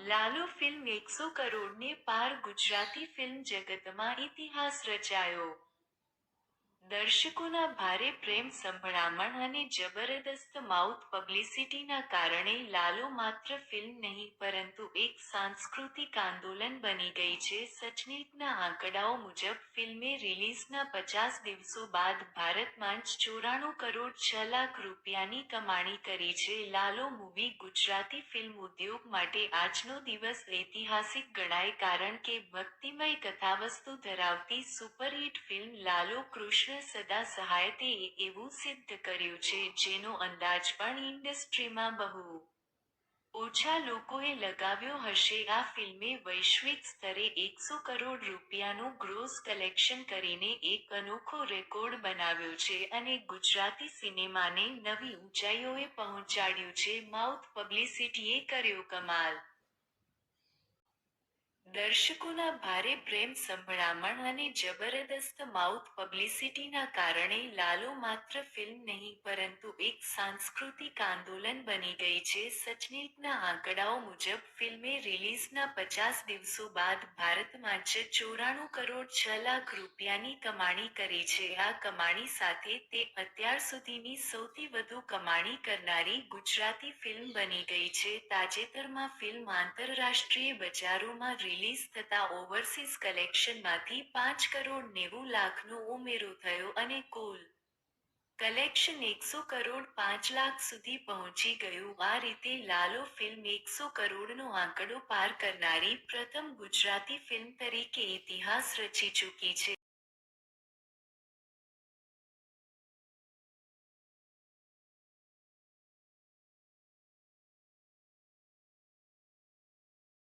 Lalo film 100 કરોડને પાર Gujarati film જગતમાં ઇતિહાસ રચાયો. દર્શકોના ભારે પ્રેમ સંભળામણ અને જબરદસ્ત માઉથ પબ્લિસિટીના કારણે લાલો માત્ર ફિલ્મ નહીં પરંતુ એક સાંસ્કૃતિક આંદોલન બની ગઈ છે. સચનેટના આંકડાઓ મુજબ ફિલ્મે રિલીઝના 50 દિવસો બાદ ભારતમાં જ 94 કરોડ 6 લાખ રૂપિયાની કમાણી કરી છે. લાલો મૂવી ગુજરાતી ફિલ્મ ઉદ્યોગ માટે આજનો દિવસ ઐતિહાસિક ગણાય કારણ કે ભક્તિમય કથાવસ્તુ ધરાવતી સુપરહિટ ફિલ્મ લાલો કૃષ્ણ સદા સહાયતે એવું સિદ્ધ કર્યું છે જેનો અંદાજ પણ ઇન્ડસ્ટ્રીમાં બહુ ઓછા લોકોએ લગાવ્યો હશે. આ ફિલ્મે વૈશ્વિક સ્તરે 100 કરોડ રૂપિયાનું ગ્રોસ કલેક્શન કરીને એક અનોખો રેકોર્ડ બનાવ્યો છે અને ગુજરાતી સિનેમાને નવી ઊંચાઈઓએ પહોંચાડ્યું છે. માઉથ પબ્લિસિટીએ કર્યો કમાલ. દર્શકોના ભારે પ્રેમ સંભળામણ અને જબરદસ્ત માઉથ પબ્લિસિટીના કારણે લાલો માત્ર ફિલ્મ નહીં પરંતુ એક સાંસ્કૃતિક આંદોલન બની ગઈ છે. સચનેટના આંકડાઓ મુજબ ફિલ્મે રિલીઝના 50 દિવસો બાદ ભારતમાં જ 94 કરોડ 6 લાખ રૂપિયાની કમાણી કરી છે. આ કમાણી સાથે તે અત્યાર સુધીની સૌથી વધુ કમાણી કરનારી ગુજરાતી ફિલ્મ બની ગઈ છે. તાજેતરમાં ફિલ્મ આંતરરાષ્ટ્રીય બજારોમાં રિલીઝ થતા ઓવરસીઝ કલેક્શનમાંથી 5 કરોડ 90 લાખનો ઉમેરો થયો અને કુલ કલેક્શન 100 કરોડ 5 લાખ સુધી પહોંચી ગયું. આ રીતે લાલો ફિલ્મ 100 કરોડનો આંકડો પાર કરનારી પ્રથમ ગુજરાતી ફિલ્મ તરીકે ઇતિહાસ રચી ચૂકી છે.